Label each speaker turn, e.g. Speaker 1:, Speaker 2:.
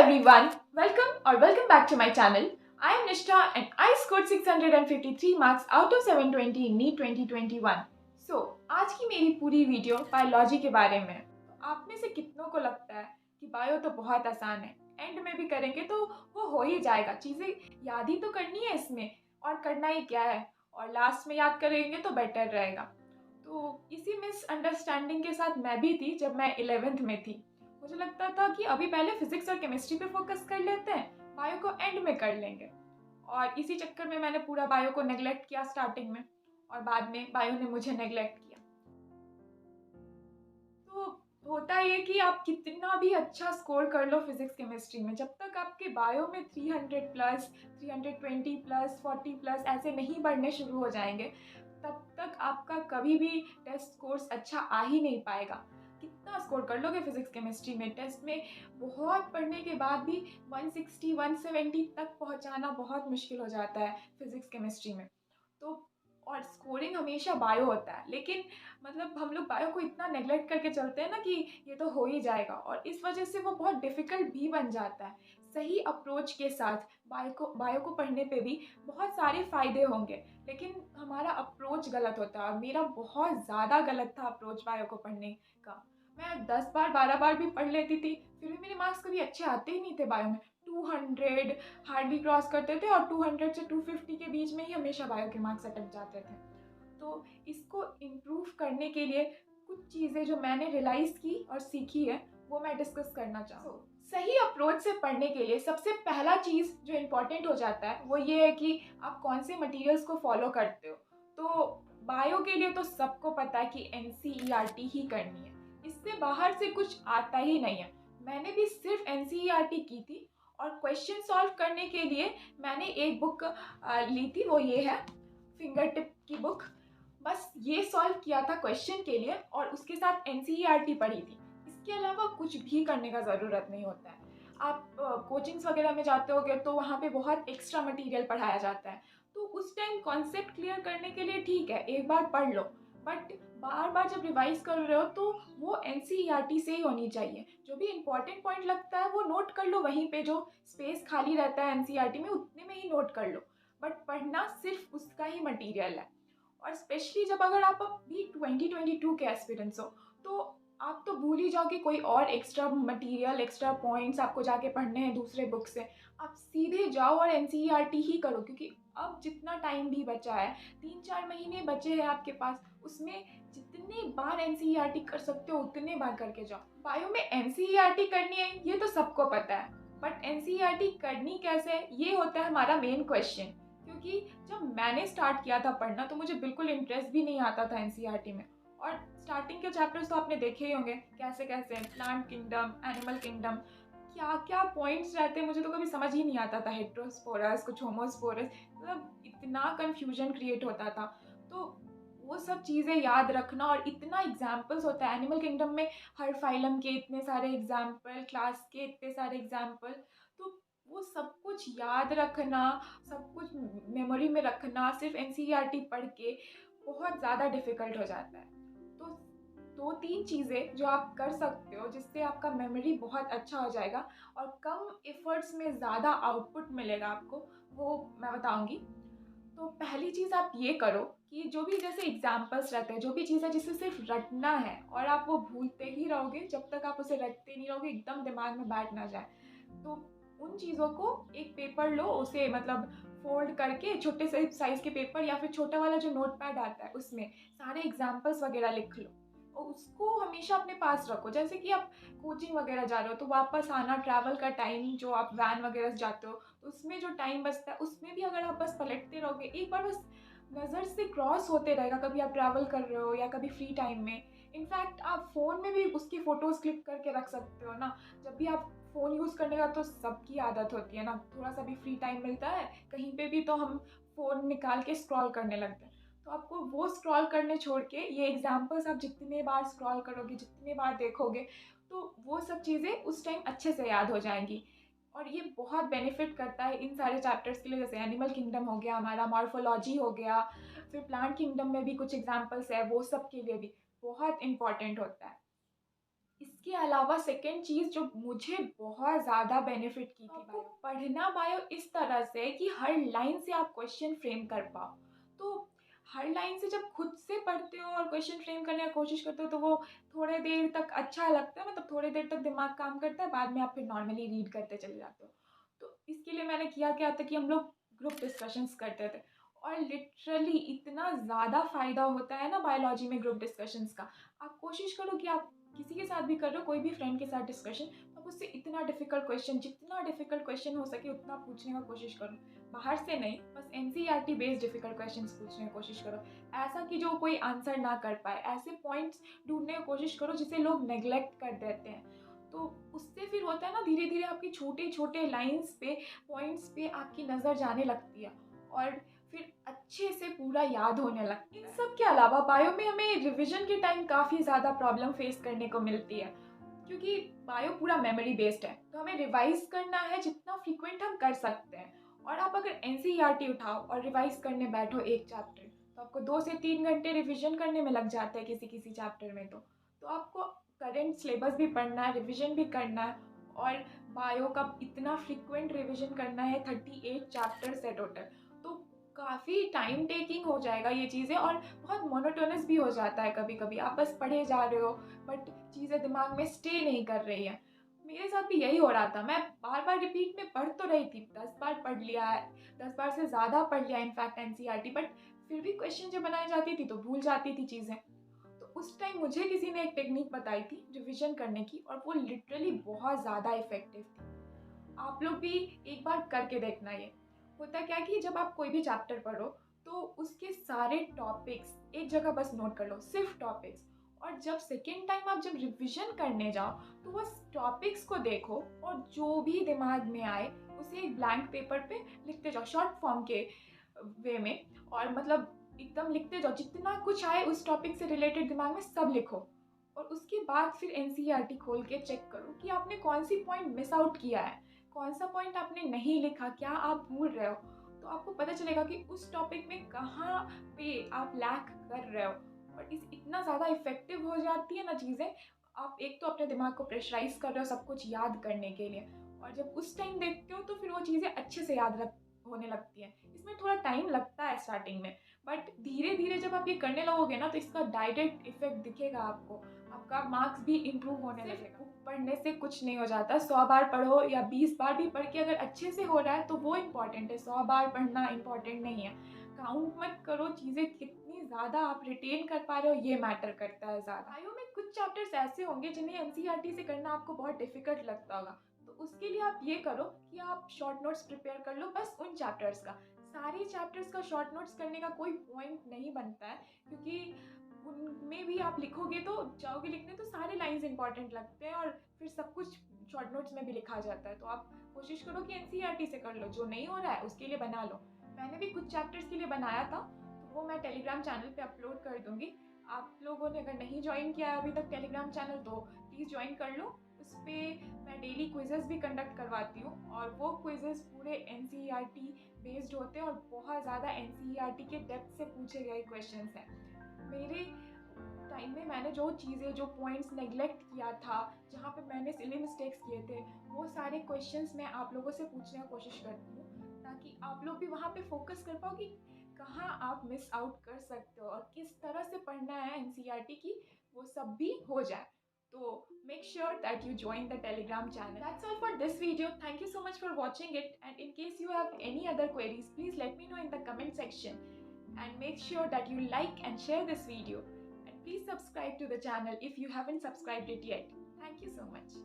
Speaker 1: everyone, welcome back to my channel. I am Nishtha and I scored 653 marks out of 720 in NEET 2021. So, आज की मेरी पूरी video biology के बारे में है। तो आप में से कितनों को लगता है कि बायो तो बहुत आसान है, एंड में भी करेंगे तो वो हो ही जाएगा, चीज़ें याद ही तो करनी है इसमें, और करना ही क्या है, और लास्ट में याद करेंगे तो बेटर रहेगा। तो इसी मिसअंडरस्टैंडिंग के साथ मैं भी थी जब मैं 11th में थी। मुझे लगता था कि अभी पहले फिजिक्स और केमिस्ट्री पे फोकस कर लेते हैं, बायो को एंड में कर लेंगे, और इसी चक्कर में मैंने पूरा बायो को नेग्लेक्ट किया स्टार्टिंग में, और बाद में बायो ने मुझे नेग्लेक्ट किया। तो होता ये कि आप कितना भी अच्छा स्कोर कर लो फिजिक्स केमिस्ट्री में, जब तक आपके बायो में 300 प्लस 320 प्लस 40 प्लस ऐसे नहीं बढ़ने शुरू हो जाएंगे, तब तक आपका कभी भी टेस्ट स्कोर्स अच्छा आ ही नहीं पाएगा। कितना स्कोर कर लोगे फिजिक्स केमिस्ट्री में, टेस्ट में बहुत पढ़ने के बाद भी 160 170 तक पहुंचाना बहुत मुश्किल हो जाता है फिजिक्स केमिस्ट्री में। तो और स्कोरिंग हमेशा बायो होता है, लेकिन मतलब हम लोग बायो को इतना नेग्लेक्ट करके चलते हैं ना कि ये तो हो ही जाएगा, और इस वजह से वो बहुत डिफ़िकल्ट भी बन जाता है। सही अप्रोच के साथ बायो को पढ़ने पे भी बहुत सारे फ़ायदे होंगे, लेकिन हमारा अप्रोच गलत होता है, और मेरा बहुत ज़्यादा गलत था अप्रोच बायो को पढ़ने का। मैं 10 बार 12 बार भी पढ़ लेती थी, फिर भी मेरे मार्क्स कभी अच्छे आते ही नहीं थे बायो में। 200 हार्डली क्रॉस करते थे, और 200 से 250 के बीच में ही हमेशा बायो के मार्क्स अटक जाते थे। तो इसको इम्प्रूव करने के लिए कुछ चीज़ें जो मैंने रियलाइज़ की और सीखी है, वो मैं डिस्कस करना चाहूँ। सही अप्रोच से पढ़ने के लिए सबसे पहला चीज़ जो इम्पोर्टेंट हो जाता है वो ये है कि आप कौन से मटेरियल्स को फॉलो करते हो। तो बायो के लिए तो सबको पता है कि NCERT ही करनी है, इससे बाहर से कुछ आता ही नहीं है। मैंने भी सिर्फ NCERT की थी, और क्वेश्चन सॉल्व करने के लिए मैंने एक बुक ली थी, वो ये है फिंगर टिप की बुक। बस ये सॉल्व किया था क्वेश्चन के लिए, और उसके साथ NCERT पढ़ी थी। इसके अलावा कुछ भी करने का ज़रूरत नहीं होता है। आप कोचिंग्स वगैरह में जाते होगे तो वहाँ पे बहुत एक्स्ट्रा मटेरियल पढ़ाया जाता है, तो उस टाइम कॉन्सेप्ट क्लियर करने के लिए ठीक है एक बार पढ़ लो, बट बार बार जब रिवाइज कर रहे हो तो वो NCERT से ही होनी चाहिए। जो भी इंपॉर्टेंट पॉइंट लगता है वो नोट कर लो, वहीं पे जो स्पेस खाली रहता है NCERT में उतने में ही नोट कर लो, बट पढ़ना सिर्फ उसका ही मटेरियल है। और स्पेशली जब अगर आप अभी 2022 के एस्पिरेंट्स हो, तो आप तो भूल ही जाओ कि कोई और एक्स्ट्रा मटेरियल एक्स्ट्रा पॉइंट्स आपको जाके पढ़ने हैं दूसरे बुक से। आप सीधे जाओ और NCERT ही करो, क्योंकि अब जितना टाइम भी बचा है, 3-4 महीने बचे हैं आपके पास, उसमें जितने बार NCERT कर सकते हो उतने बार करके जाओ। बायो में NCERT करनी है ये तो सबको पता है, बट NCERT करनी कैसे ये होता है हमारा मेन क्वेश्चन। क्योंकि जब मैंने स्टार्ट किया था पढ़ना तो मुझे बिल्कुल इंटरेस्ट भी नहीं आता था NCERT में, और स्टार्टिंग के चैप्टर्स तो आपने देखे ही होंगे कैसे कैसे प्लांट किंगडम, एनिमल किंगडम, क्या क्या पॉइंट्स रहते हैं, मुझे तो कभी समझ ही नहीं आता था। हेट्रोस्पोरस, कुछ होमोस्पोरस, मतलब इतना कंफ्यूजन क्रिएट होता था। तो वो सब चीज़ें याद रखना, और इतना एग्जाम्पल्स होता है एनिमल किंगडम में, हर फाइलम के इतने सारे एग्जाम्पल, क्लास के इतने सारे एग्जाम्पल, तो वो सब कुछ याद रखना, सब कुछ मेमोरी में रखना सिर्फ NCERT पढ़ के बहुत ज़्यादा डिफ़िकल्ट हो जाता है। तो 2-3 चीज़ें जो आप कर सकते हो जिससे आपका मेमोरी बहुत अच्छा हो जाएगा और कम एफर्ट्स में ज़्यादा आउटपुट मिलेगा आपको, वो मैं बताऊँगी। तो पहली चीज़ आप ये करो कि जो भी जैसे एग्जाम्पल्स रहते हैं, जो भी चीज़ है जिसे सिर्फ रटना है, और आप वो भूलते ही रहोगे जब तक आप उसे रटते नहीं रहोगे, एकदम दिमाग में बैठ ना जाए। तो उन चीज़ों को एक पेपर लो, उसे मतलब फ़ोल्ड करके छोटे से साइज़ के पेपर या फिर छोटा वाला जो नोटपैड आता है उसमें सारे एग्जाम्पल्स वगैरह लिख लो, और उसको हमेशा अपने पास रखो। जैसे कि आप कोचिंग वगैरह जा रहे हो तो वापस आना, ट्रैवल का टाइम, जो आप वैन वगैरह से जाते हो तो उसमें जो टाइम बचता है उसमें भी अगर आप बस पलटते रहोगे, एक बार बस नज़र से क्रॉस होते रहेगा, कभी आप ट्रैवल कर रहे हो या कभी फ्री टाइम में। इनफैक्ट आप फ़ोन में भी उसकी फ़ोटोज़ क्लिक करके रख सकते हो ना। जब भी आप फ़ोन यूज़ करने का, तो सबकी आदत होती है ना, थोड़ा सा भी फ्री टाइम मिलता है कहीं पे भी तो हम फ़ोन निकाल के स्क्रॉल करने लगते हैं। तो आपको वो स्क्रॉल करने छोड़ के ये एग्जाम्पल्स आप जितने बार स्क्रॉल करोगे, जितने बार देखोगे, तो वो सब चीज़ें उस टाइम अच्छे से याद हो जाएंगी। और ये बहुत बेनिफिट करता है इन सारे चैप्टर्स के लिए, जैसे एनिमल किंगडम हो गया, हमारा मॉर्फोलॉजी हो गया, फिर प्लांट किंगडम में भी कुछ एग्जाम्पल्स है, वो सब के लिए भी बहुत इंपॉर्टेंट होता है। इसके अलावा सेकंड चीज़ जो मुझे बहुत ज़्यादा बेनिफिट की थी बायो, पढ़ना बायो इस तरह से कि हर लाइन से आप क्वेश्चन फ्रेम कर पाओ। तो हर लाइन से जब खुद से पढ़ते हो और क्वेश्चन फ्रेम करने की कोशिश करते हो तो वो थोड़े देर तक अच्छा लगता है, मतलब थोड़ी देर तक दिमाग काम करता है, बाद में आप फिर नॉर्मली रीड करते चले जाते हो। तो इसके लिए मैंने किया क्या था कि हम लोग ग्रुप डिस्कशंस करते थे, और लिटरली इतना ज़्यादा फ़ायदा होता है ना बायोलॉजी में ग्रुप डिस्कशंस का। आप कोशिश करो कि आप किसी के साथ भी कर रहे हो, कोई भी फ्रेंड के साथ डिस्कशन, तो आप उससे इतना डिफ़िकल्ट क्वेश्चन, जितना डिफ़िकल्ट क्वेश्चन हो सके उतना पूछने का कोशिश करो। बाहर से नहीं, बस एनसीईआरटी बेस्ड डिफ़िकल्ट क्वेश्चंस पूछने की कोशिश करो। ऐसा कि जो कोई आंसर ना कर पाए, ऐसे पॉइंट्स ढूँढने की कोशिश करो जिसे लोग नेग्लेक्ट कर देते हैं। तो उससे फिर होता है ना, धीरे-धीरे आपकी छोटे-छोटे लाइन्स पे, पॉइंट्स पे आपकी नज़र जाने लगती है और फिर अच्छे से पूरा याद होने लगता है। इन सब के अलावा बायो में हमें रिवीजन के टाइम काफ़ी ज़्यादा प्रॉब्लम फेस करने को मिलती है, क्योंकि बायो पूरा मेमोरी बेस्ड है, तो हमें रिवाइज़ करना है जितना फ्रीक्वेंट हम कर सकते हैं। और आप अगर एनसीईआरटी उठाओ और रिवाइज़ करने बैठो एक चैप्टर, तो आपको 2 से 3 घंटे रिवीजन करने में लग जाते हैं किसी-किसी चैप्टर में तो। तो आपको करंट सिलेबस भी पढ़ना है, रिवीजन भी करना है, और बायो का इतना फ्रीक्वेंट रिवीजन करना है, 38 चैप्टर्स है टोटल। तो काफ़ी टाइम टेकिंग हो जाएगा ये चीज़ें, और बहुत मोनोटोनस भी हो जाता है कभी-कभी। आप बस पढ़े जा रहे हो बट चीज़ें दिमाग में स्टे नहीं कर रही हैं। मेरे साथ भी यही हो रहा था। मैं बार-बार रिपीट में पढ़ तो रही थी, 10 बार पढ़ लिया है, 10 बार से ज़्यादा पढ़ लिया इनफैक्ट एनसीईआरटी, बट फिर भी क्वेश्चन जब बनाई जाती थी तो भूल जाती थी चीज़ें। तो उस टाइम मुझे किसी ने एक टेक्नीक बताई थी रिविज़न करने की, और वो लिटरली बहुत ज़्यादा इफ़ेक्टिव थी। आप लोग भी एक बार करके देखना ये। होता क्या है कि जब आप कोई भी चैप्टर पढ़ो तो उसके सारे टॉपिक्स एक जगह बस नोट कर लो, सिर्फ टॉपिक्स। और जब सेकेंड टाइम आप जब रिवीजन करने जाओ तो बस टॉपिक्स को देखो, और जो भी दिमाग में आए उसे एक ब्लैंक पेपर पे लिखते जाओ शॉर्ट फॉर्म के वे में, और मतलब एकदम लिखते जाओ, जितना कुछ आए उस टॉपिक से रिलेटेड दिमाग में सब लिखो। और उसके बाद फिर एनसीईआरटी खोल के चेक करो कि आपने कौन सी पॉइंट मिस आउट किया है, कौन सा पॉइंट आपने नहीं लिखा, क्या आप भूल रहे हो। तो आपको पता चलेगा कि उस टॉपिक में कहाँ पे आप लैक कर रहे हो। और इतना ज़्यादा इफ़ेक्टिव हो जाती है ना चीज़ें, आप एक तो अपने दिमाग को प्रेशराइज़ कर रहे हो सब कुछ याद करने के लिए, और जब उस टाइम देखते हो तो फिर वो चीज़ें अच्छे से याद रख होने लगती हैं। इसमें थोड़ा टाइम लगता है स्टार्टिंग में, बट धीरे-धीरे जब आप ये करने लगोगे ना तो इसका डायरेक्ट इफ़ेक्ट दिखेगा आपको। आपका मार्क्स भी इम्प्रूव होने लगेगा। बुक पढ़ने से कुछ नहीं हो जाता, 100 बार पढ़ो या 20 बार भी पढ़ के अगर अच्छे से हो रहा है तो वो इम्पोर्टेंट है, 100 बार पढ़ना इम्पोर्टेंट नहीं है। काउंट मत करो, चीज़ें कितनी ज़्यादा आप रिटेन कर पा रहे हो ये मैटर करता है ज़्यादा। बायो में कुछ चैप्टर्स ऐसे होंगे जिन्हें एनसीईआरटी से करना आपको बहुत डिफ़िकल्ट लगता होगा, तो उसके लिए आप ये करो कि आप शॉर्ट नोट्स प्रिपेयर कर लो बस उन चैप्टर्स का। सारे चैप्टर्स का शॉर्ट नोट्स करने का कोई पॉइंट नहीं बनता है, क्योंकि उनमें भी आप लिखोगे तो जाओगे लिखने तो सारे लाइन्स इंपॉर्टेंट लगते हैं, और फिर सब कुछ शॉर्ट नोट्स में भी लिखा जाता है। तो आप कोशिश करो कि एनसीईआरटी से कर लो, जो नहीं हो रहा है उसके लिए बना लो। मैंने भी कुछ चैप्टर्स के लिए बनाया था, तो वो मैं टेलीग्राम चैनल पे अपलोड कर दूँगी। आप लोगों ने अगर नहीं जॉइन किया है अभी तक टेलीग्राम चैनल तो प्लीज़ जॉइन कर लो। उस पे मैं डेली क्विज़ेज़ भी कंडक्ट करवाती हूँ, और वो क्विज़ेज़ पूरे एनसीईआरटी बेस्ड होते हैं और बहुत ज़्यादा एनसीईआरटी के डेप्थ से पूछे गए क्वेश्चंस हैं। मेरे टाइम में मैंने जो चीज़ें, जो पॉइंट्स नेग्लेक्ट किया था, जहाँ पे मैंने सिली मिस्टेक्स किए थे, वो सारे क्वेश्चंस मैं आप लोगों से पूछने की कोशिश करती हूँ, ताकि आप लोग भी वहाँ पे फोकस कर पाओ कि कहाँ आप मिस आउट कर सकते हो और किस तरह से पढ़ना है एनसीईआरटी की, वो सब भी हो जाए। तो make sure that you join the Telegram channel. That's all for this video. Thank you so much for watching it, and in case you have any other queries, please let me know in the comment section, and make sure that you like and share this video, and please subscribe to the channel if you haven't subscribed it yet. Thank you so much.